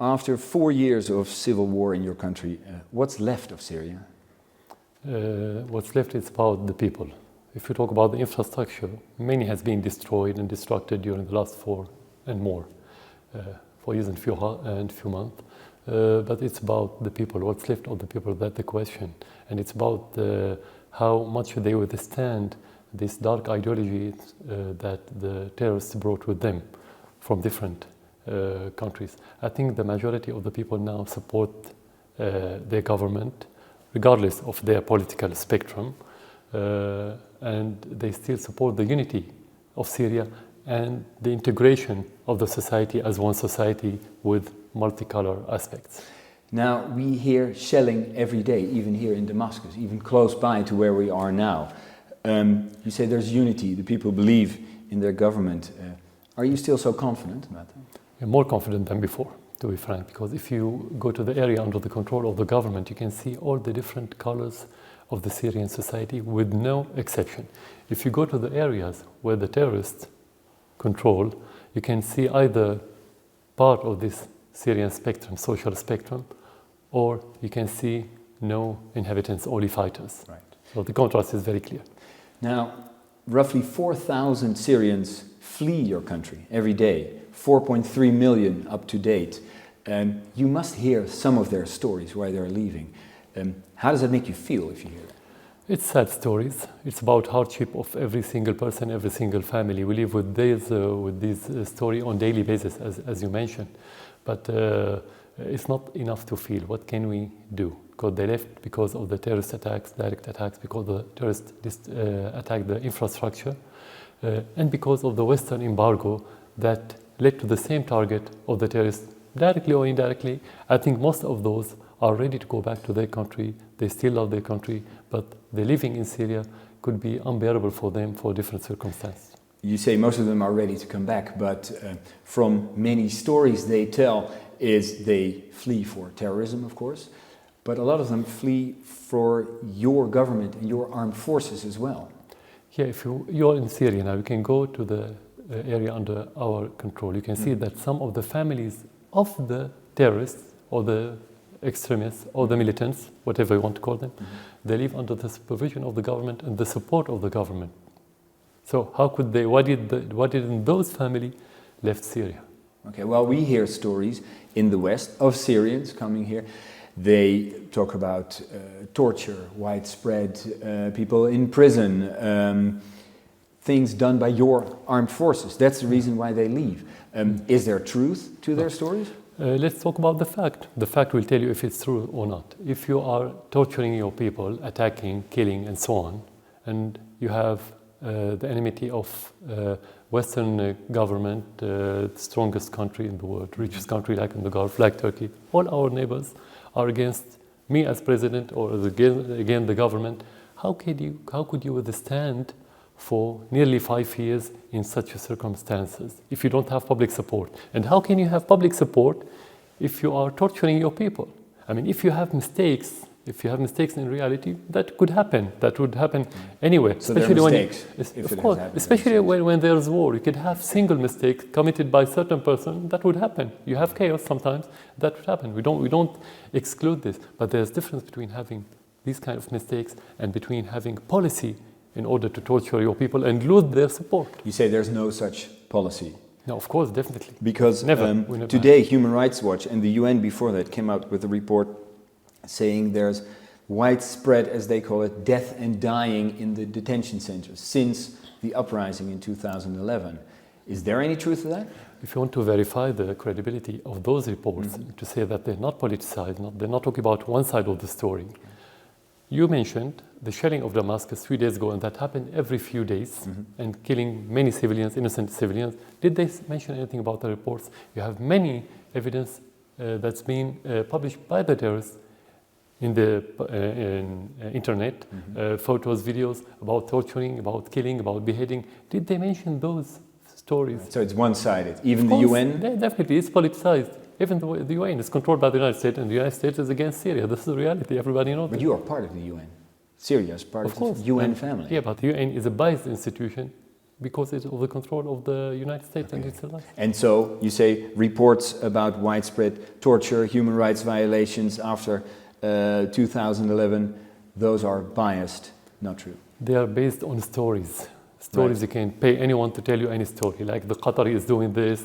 After 4 years of civil war in your country, what's left of Syria? What's left is about the people. If you talk about the infrastructure, many has been destroyed and destructed during the last 4 years and few months. But it's about the people, what's left of the people, that's the question. And it's about how much they withstand this dark ideology that the terrorists brought with them from different countries. I think the majority of the people now support their government, regardless of their political spectrum, and they still support the unity of Syria and the integration of the society as one society with multicolor aspects. Now, we hear shelling every day, even here in Damascus, even close by to where we are now. You say there's unity, the people believe in their government. Are you still so confident about that? I'm more confident than before, to be frank, because if you go to the area under the control of the government, you can see all the different colors of the Syrian society with no exception. If you go to the areas where the terrorists control, you can see either part of this Syrian spectrum, social spectrum, or you can see no inhabitants, only fighters. Right. So the contrast is very clear. Now, roughly 4,000 Syrians flee your country every day, 4.3 million up to date. You must hear some of their stories why they're leaving. How does that make you feel if you hear that? It's sad stories. It's about hardship of every single person, every single family. We live with this story on daily basis, as you mentioned. But it's not enough to feel. What can we do? Because they left because of the terrorist attacks, direct attacks, because the terrorists attacked the infrastructure, and because of the Western embargo that led to the same target of the terrorists, directly or indirectly. I think most of those are ready to go back to their country. They still love their country, but the living in Syria could be unbearable for them for different circumstances. You say most of them are ready to come back, but from many stories they tell is they flee for terrorism, of course, but a lot of them flee for your government and your armed forces as well. Yeah, if you're in Syria now, you can go to the area under our control. You can see that some of the families of the terrorists or the extremists or the militants, whatever you want to call them, they live under the supervision of the government and the support of the government. So how could they, why didn't those families left Syria? Okay, well, we hear stories in the West of Syrians coming here. They talk about torture, widespread, people in prison, things done by your armed forces. That's the reason why they leave. Is there truth to their stories? Let's talk about the fact. The fact will tell you if it's true or not. If you are torturing your people, attacking, killing, and so on, and you have the enmity of Western government, the strongest country in the world, richest country like in the Gulf, like Turkey, all our neighbors are against me as president or against the government. How could you withstand for nearly 5 years in such circumstances if you don't have public support? And how can you have public support if you are torturing your people? I mean, if you have mistakes in reality, that could happen. That would happen anyway. So especially especially when there's war. You could have single mistakes committed by a certain person. That would happen. You have chaos sometimes. That would happen. We don't exclude this. But there's difference between having these kind of mistakes and between having policy in order to torture your people and lose their support. You say there's no such policy? No, of course, definitely. Because never today Human Rights Watch and the UN before that came out with a report saying there's widespread, as they call it, death and dying in the detention centers since the uprising in 2011. Is there any truth to that? If you want to verify the credibility of those reports, to say that they're not politicized, they're not talking about one side of the story. You mentioned the shelling of Damascus 3 days ago, and that happened every few days, and killing many civilians, innocent civilians. Did they mention anything about the reports? You have many evidence that's been published by the terrorists in the internet, photos, videos about torturing, about killing, about beheading. Did they mention those stories? So it's one-sided. Even the UN? Yeah, definitely, it's politicized. Even the UN is controlled by the United States, and the United States is against Syria. This is the reality. Everybody knows. But you are part of the UN. Syria is part of the UN family. Yeah, but the UN is a biased institution because it's under the control of the United States and its allies. And so you say reports about widespread torture, human rights violations after 2011, those are biased, not true. They are based on stories. Stories, you can pay anyone to tell you any story. Like the Qatari is doing this,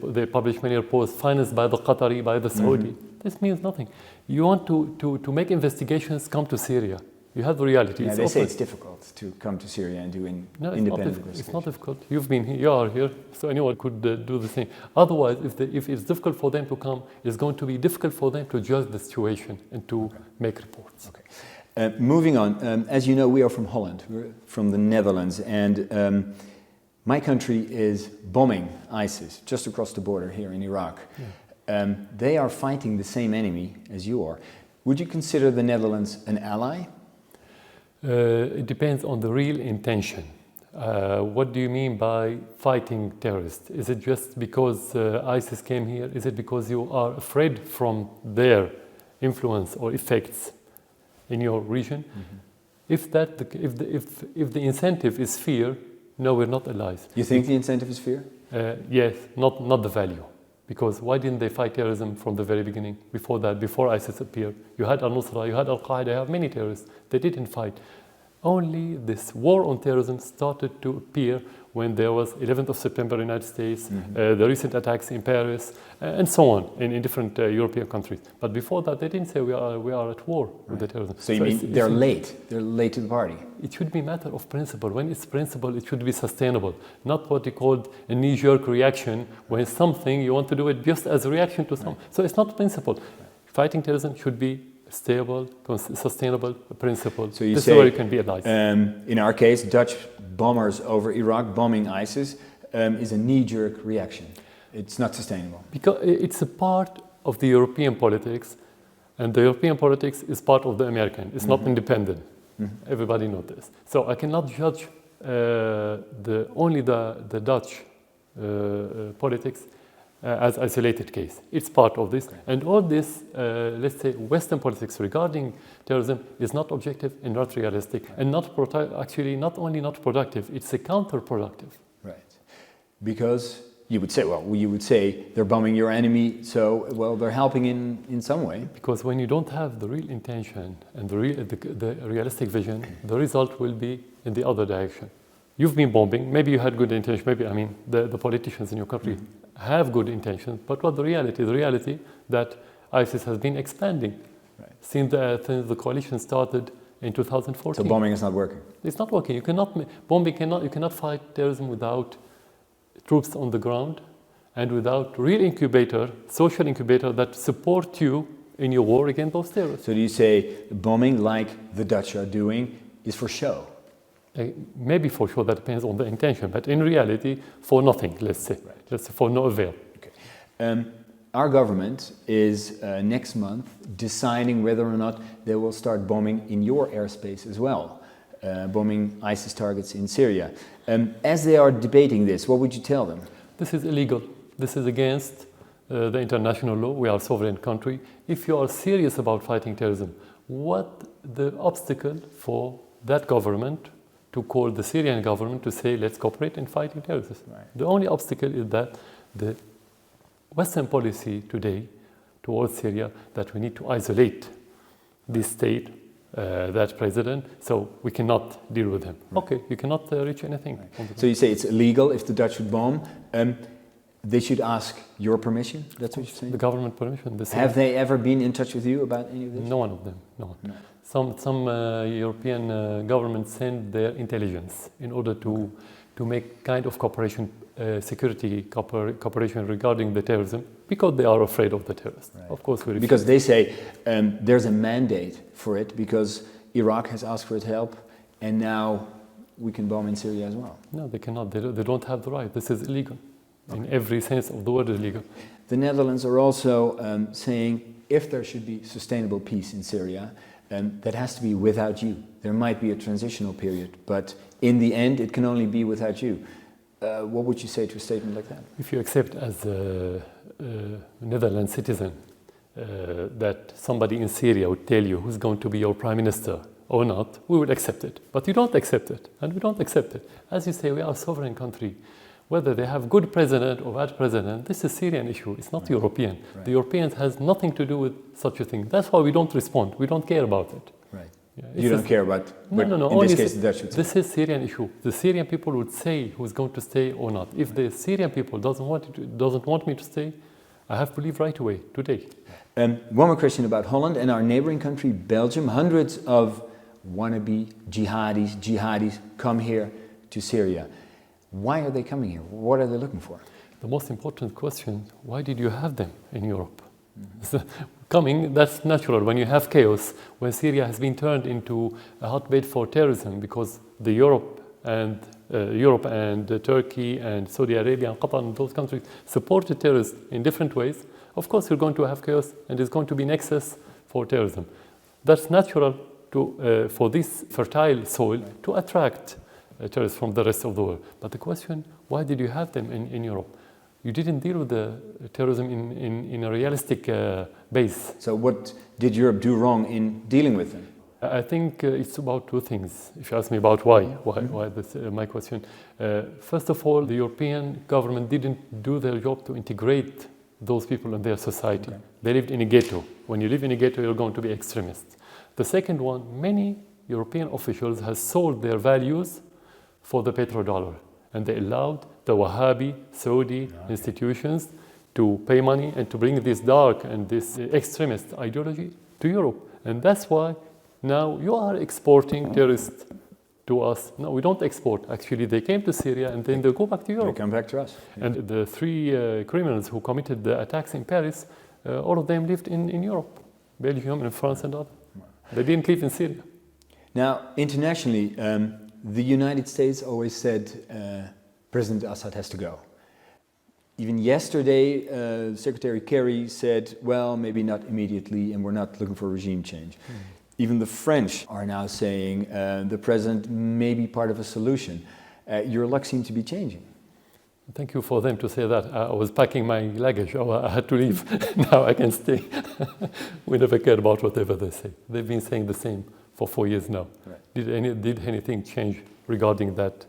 they publish many reports financed by the Qatari, by the Saudi. This means nothing. You want to make investigations, come to Syria. You have the reality. Yeah, they say it's difficult to come to Syria and do independent investigations. It's not difficult. You've been here, you are here, so anyone could do the same. Otherwise, if it's difficult for them to come, it's going to be difficult for them to judge the situation and to make reports. Okay. Moving on, as you know, we are from Holland, we're from the Netherlands, and my country is bombing ISIS just across the border here in Iraq. Yeah. They are fighting the same enemy as you are. Would you consider the Netherlands an ally? It depends on the real intention. What do you mean by fighting terrorists? Is it just because ISIS came here? Is it because you are afraid from their influence or effects in your region? If the incentive is fear, no, we're not allies. You think the incentive is fear? Yes, not the value. Because why didn't they fight terrorism from the very beginning? Before that, before ISIS appeared, you had al-Nusra, you had al-Qaeda, you have many terrorists. They didn't fight. Only this war on terrorism started to appear when there was 11th of September in the United States, the recent attacks in Paris, and so on in different European countries. But before that, they didn't say we are at war with the terrorism. So you mean they're late? They're late to the party? It should be a matter of principle. When it's principle, it should be sustainable, not what you called a knee-jerk reaction when something you want to do it just as a reaction to something. So it's not principle. Fighting terrorism should be stable, sustainable principle. So you this say, is where you can be allies. In our case, Dutch bombers over Iraq bombing ISIS is a knee-jerk reaction. It's not sustainable. Because it's a part of the European politics, and the European politics is part of the American. It's not independent. Everybody knows this. So I cannot judge only the Dutch politics as isolated case. It's part of this. And all this, let's say, Western politics regarding terrorism is not objective and not realistic, and actually not only not productive, it's a counterproductive. Right. Because you would say they're bombing your enemy, so, well, they're helping in some way. Because when you don't have the real intention and the realistic vision, the result will be in the other direction. You've been bombing, maybe you had good intention, maybe, I mean, the politicians in your country have good intentions, but what the reality? The reality that ISIS has been expanding since the coalition started in 2014. So bombing is not working? It's not working. You cannot fight terrorism without troops on the ground and without real social incubator that support you in your war against those terrorists. So do you say bombing like the Dutch are doing is for show? Maybe for sure, that depends on the intention, but in reality, for nothing, let's say. Let's say for no avail. Okay. Our government is next month deciding whether or not they will start bombing in your airspace as well, bombing ISIS targets in Syria. As they are debating this, what would you tell them? This is illegal. This is against the international law. We are a sovereign country. If you are serious about fighting terrorism, what the obstacle for that government to call the Syrian government to say, let's cooperate in fighting terrorism? Right. The only obstacle is that the Western policy today towards Syria, that we need to isolate this state, that president, so we cannot deal with him. Right. Okay, you cannot reach anything. Right. So you say it's illegal if the Dutch would bomb. They should ask your permission? That's what you're saying? The government permission. Have they ever been in touch with you about any of this? No one of them, no one. No. Some European governments send their intelligence in order to make kind of cooperation, security cooperation regarding the terrorism, because they are afraid of the terrorists. Right. Of course, because they say there's a mandate for it because Iraq has asked for its help, and now we can bomb in Syria as well. No, they cannot. They don't have the right. This is illegal. Okay. In every sense of the word, illegal. The Netherlands are also saying if there should be sustainable peace in Syria, that has to be without you. There might be a transitional period, but in the end, it can only be without you. What would you say to a statement like that? If you accept as a Netherlands citizen that somebody in Syria would tell you who's going to be your prime minister or not, we will accept it. But you don't accept it, and we don't accept it. As you say, we are a sovereign country. Whether they have good president or bad president, this is a Syrian issue. It's not European. Right. The Europeans has nothing to do with such a thing. That's why we don't respond. We don't care about it. Right. Yeah, You don't care about, no. in this case, the Dutch would say. This is Syrian issue. The Syrian people would say who's going to stay or not. If the Syrian people doesn't want me to stay, I have to leave right away, today. One more question about Holland and our neighboring country, Belgium. Hundreds of wannabe jihadis come here to Syria. Why are they coming here? What are they looking for? The most important question, why did you have them in Europe? Coming, that's natural. When you have chaos, when Syria has been turned into a hotbed for terrorism because Europe and Turkey and Saudi Arabia and Qatar and those countries supported terrorists in different ways, of course you're going to have chaos and it's going to be nexus for terrorism. That's natural for this fertile soil to attract terrorists from the rest of the world. But the question, why did you have them in Europe? You didn't deal with the terrorism in a realistic base. So what did Europe do wrong in dealing with them? I think it's about two things. If you ask me about why that's my question. First of all, the European government didn't do their job to integrate those people in their society. Okay. They lived in a ghetto. When you live in a ghetto, you're going to be extremist. The second one, many European officials have sold their values for the petrodollar, and they allowed the Wahhabi, Saudi institutions to pay money and to bring this dark and this extremist ideology to Europe. And that's why now you are exporting terrorists to us. No, we don't export. Actually, they came to Syria and then they go back to Europe. They come back to us. And the three criminals who committed the attacks in Paris, all of them lived in Europe, Belgium and France and others. They didn't live in Syria. Now, internationally, the United States always said President Assad has to go. Even yesterday, Secretary Kerry said, well, maybe not immediately, and we're not looking for regime change. Even the French are now saying the president may be part of a solution. Your luck seems to be changing. Thank you for them to say that. I was packing my luggage. I had to leave. Now I can stay. We never care about whatever they say. They've been saying the same for 4 years now. Right. Did anything change regarding that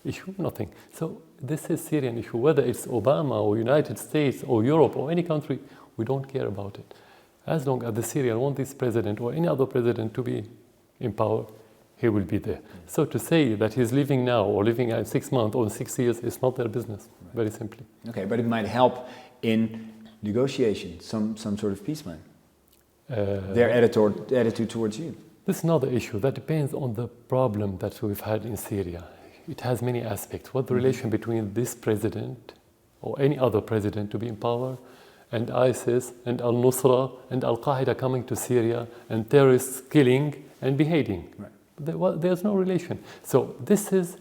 issue? Nothing. So this is a Syrian issue. Whether it's Obama or United States or Europe or any country, we don't care about it. As long as the Syrians want this president or any other president to be in power, he will be there. So to say that he's leaving now or leaving in 6 months or 6 years is not their business, very simply. Okay, but it might help in negotiation, some sort of peace plan. Their attitude towards you. This is another issue that depends on the problem that we've had in Syria. It has many aspects. What the relation between this president or any other president to be in power and ISIS and al-Nusra and al-Qaeda coming to Syria and terrorists killing and beheading. Right. There's no relation. So this is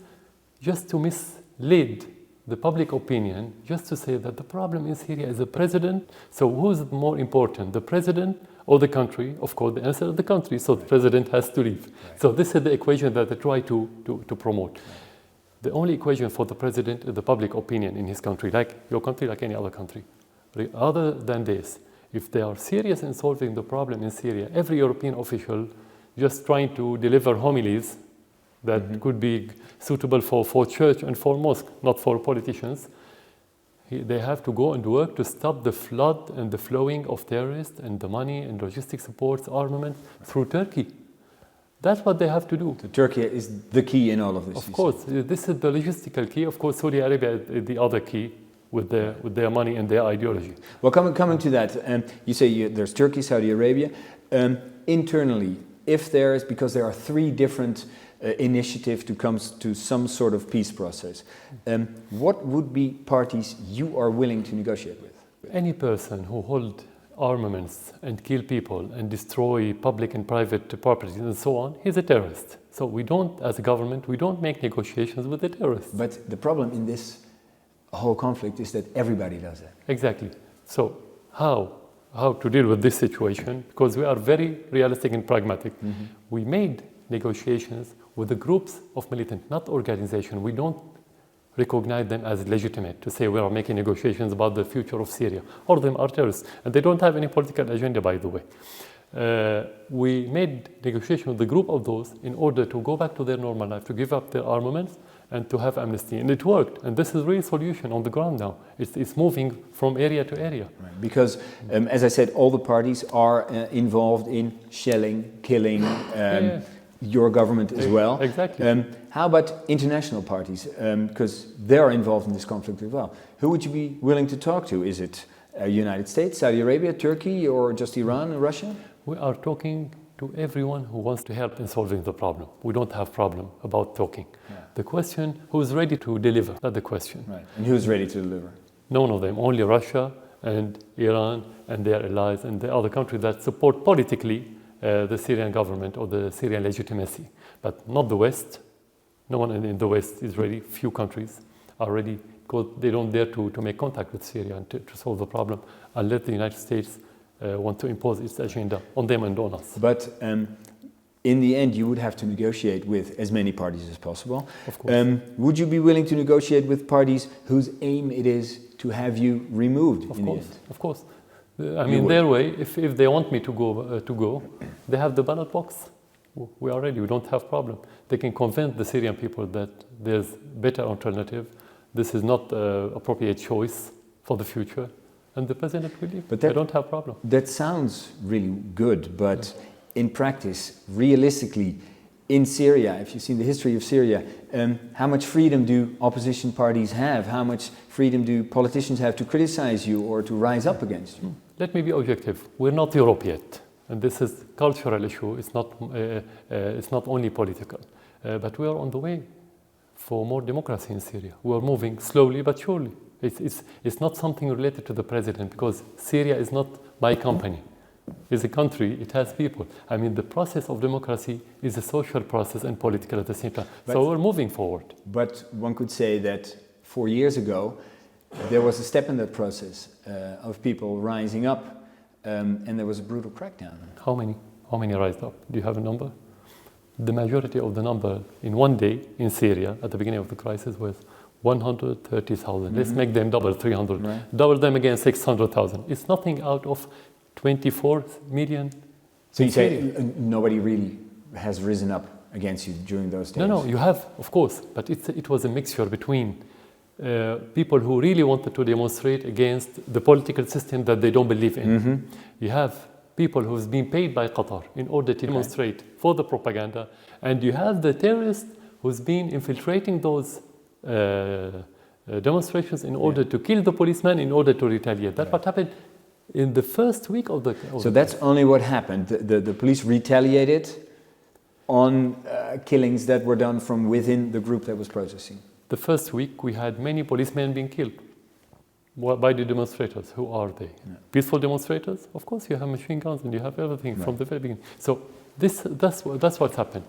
just to mislead the public opinion, just to say that the problem in Syria is the president. So who's more important, the president or the country? Of course, the answer is the country, so the president has to leave. Right. So this is the equation that they try to promote. Right. The only equation for the president is the public opinion in his country, like your country, like any other country. Other than this, if they are serious in solving the problem in Syria, every European official just trying to deliver homilies that could be suitable for church and for mosque, not for politicians, they have to go and work to stop the flood and the flowing of terrorists and the money and logistic supports, armament through Turkey. That's what they have to do. So Turkey is the key in all of this. Of course, this is the logistical key. Of course, Saudi Arabia is the other key with their money and their ideology. Well, coming to that, you say there's Turkey, Saudi Arabia. Internally, if there is, because there are 3 different initiatives to come to some sort of peace process, what would be parties you are willing to negotiate with? Any person who holds armaments and kill people and destroy public and private properties and so on, he's a terrorist. So we don't, as a government, we don't make negotiations with the terrorists. But the problem in this whole conflict is that everybody does that. Exactly. So how to deal with this situation? Because we are very realistic and pragmatic. We made negotiations with the groups of militant, not organization. We don't recognize them as legitimate to say we are making negotiations about the future of Syria. All of them are terrorists, and they don't have any political agenda, by the way. We made negotiation with a group of those in order to go back to their normal life, to give up their armaments and to have amnesty. And it worked. And this is really solution on the ground now. It's moving from area to area. Right. Because, as I said, all the parties are involved in shelling, killing, your government as well. Exactly. How about international parties? Because they are involved in this conflict as well. Who would you be willing to talk to? Is it United States, Saudi Arabia, Turkey, or just Iran and Russia? We are talking to everyone who wants to help in solving the problem. We don't have problem about talking. Yeah. The question, who is ready to deliver? That's the question. Right. And who's ready to deliver? None of them. Only Russia and Iran and their allies and the other countries that support politically the Syrian government or the Syrian legitimacy. But not the West. No one in the West is ready. Few countries are ready because they don't dare to make contact with Syria and to solve the problem unless the United States want to impose its agenda on them and on us. But in the end, you would have to negotiate with as many parties as possible. Of course. Would you be willing to negotiate with parties whose aim it is to have you removed in the end? Of course. I mean, their way, if they want me to go, they have the ballot box. We are ready. We don't have problem. They can convince the Syrian people that there's better alternative. This is not appropriate choice for the future. And the president will leave. But they don't have problem. That sounds really good, but in practice, realistically, in Syria, if you've seen the history of Syria, how much freedom do opposition parties have? How much freedom do politicians have to criticize you or to rise up against you? Let me be objective. We're not Europe yet. And this is a cultural issue. It's not only political. But we are on the way for more democracy in Syria. We are moving slowly but surely. It's not something related to the president because Syria is not my company. It's a country, it has people. I mean, the process of democracy is a social process and political at the same time. So we're moving forward. But one could say that 4 years ago, there was a step in that process of people rising up and there was a brutal crackdown. How many rised up? Do you have a number? The majority of the number in one day in Syria at the beginning of the crisis was 130,000. Let's make them double, 300. Right. Double them again, 600,000. It's nothing out of 24 million. So you say nobody really has risen up against you during those days? No, you have, of course, but it was a mixture between people who really wanted to demonstrate against the political system that they don't believe in. Mm-hmm. You have people who's been paid by Qatar in order to demonstrate for the propaganda, and you have the terrorists who's been infiltrating those demonstrations in order to kill the policeman in order to retaliate. That's what happened in the first week of the... So that's only what happened. The police retaliated on killings that were done from within the group that was protesting. The first week we had many policemen being killed by the demonstrators. Who are they? Yeah. Peaceful demonstrators? Of course you have machine guns and you have everything from the very beginning. So that's what's happened.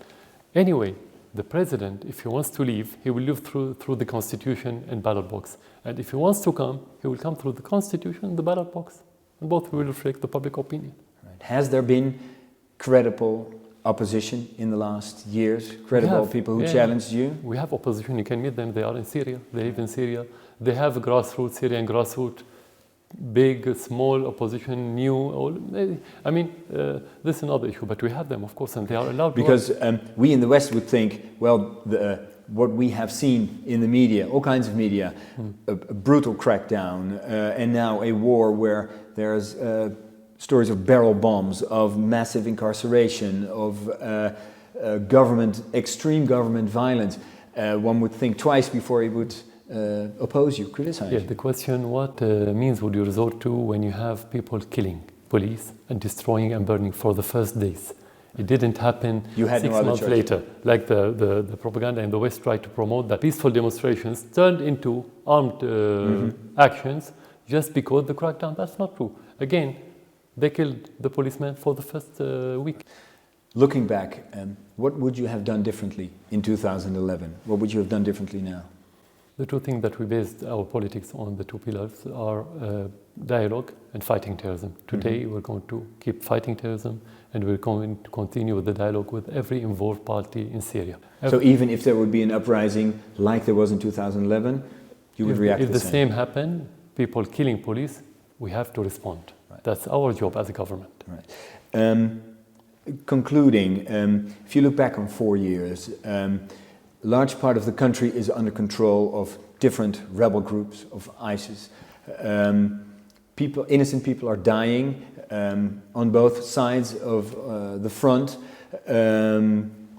Anyway, the president, if he wants to leave, he will leave through the constitution and ballot box. And if he wants to come, he will come through the constitution and the ballot box. And both will reflect the public opinion. Right. Has there been credible opposition in the last years? Credible people who challenged you? We have opposition. You can meet them. They are in Syria. They live in Syria. They have grassroots, Syrian grassroots, big, small opposition, new. I mean, this is another issue, but we have them, of course, and they are allowed to. Because we in the West would think, well, what we have seen in the media, all kinds of media, a brutal crackdown, and now a war where there's stories of barrel bombs, of massive incarceration, of extreme government violence. One would think twice before he would oppose you, criticize you. The question, what means would you resort to when you have people killing police and destroying and burning for the first days? It didn't happen 6 months later, like the propaganda in the West tried to promote that peaceful demonstrations turned into armed actions just because the crackdown. That's not true. Again, they killed the policeman for the first week. Looking back, what would you have done differently in 2011? What would you have done differently now? The two things that we based our politics on, the two pillars, are dialogue and fighting terrorism. Today we're going to keep fighting terrorism and we're going to continue with the dialogue with every involved party in Syria. So even if there would be an uprising like there was in 2011, you would react the same? If the same happened, people killing police, we have to respond. Right. That's our job as a government. Right. Concluding, if you look back on 4 years, a large part of the country is under control of different rebel groups of ISIS. Innocent people are dying on both sides of the front.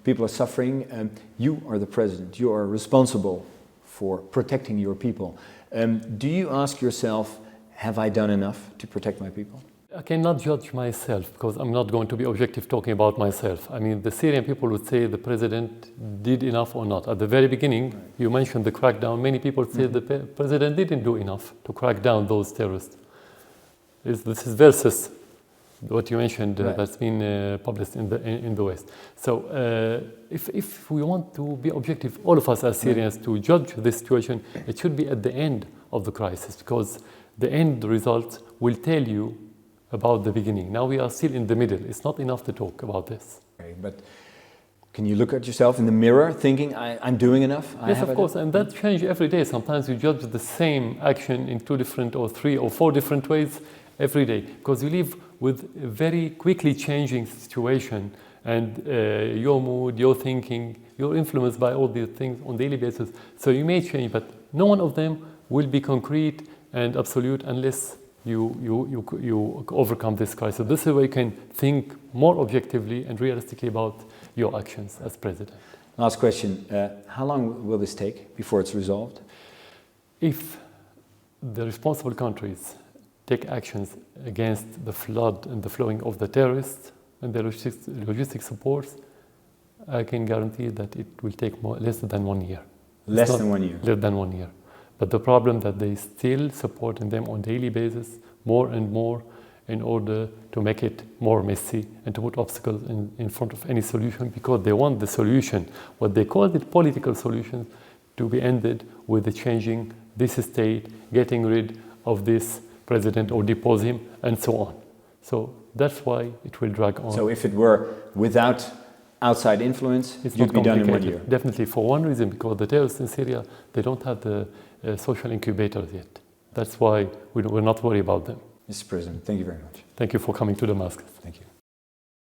People are suffering. You are the president. You are responsible for protecting your people. Do you ask yourself, have I done enough to protect my people? I cannot judge myself because I'm not going to be objective talking about myself. I mean, the Syrian people would say the president did enough or not. At the very beginning, you mentioned the crackdown. Many people say the president didn't do enough to crack down those terrorists. This is versus what you mentioned that's been published in the West. So if we want to be objective, all of us as Syrians, to judge this situation, it should be at the end of the crisis, because the end results will tell you about the beginning. Now we are still in the middle. It's not enough to talk about this. Okay, but can you look at yourself in the mirror thinking, I'm doing enough? Yes, of course, and that changes every day. Sometimes you judge the same action in 2 different or 3 or 4 different ways every day, because you live with a very quickly changing situation, and your mood, your thinking, you're influenced by all these things on a daily basis. So you may change, but no one of them will be concrete and absolute unless you overcome this crisis. This is where you can think more objectively and realistically about your actions as president. Last question. How long will this take before it's resolved? If the responsible countries take actions against the flood and the flowing of the terrorists and the logistic supports, I can guarantee that it will take less than 1 year. Less than 1 year? Less than 1 year. But the problem that they still supporting them on a daily basis more and more in order to make it more messy and to put obstacles in front of any solution, because they want the solution, what they call the political solution, to be ended with the changing this state, getting rid of this president or depose him, and so on. So that's why it will drag on. So if it were without outside influence, you'd be done in 1 year? Definitely, for one reason, because the terrorists in Syria, they don't have the social incubators yet. That's why we're not worried about them. Mr. President, thank you very much. Thank you for coming to Damascus. Thank you.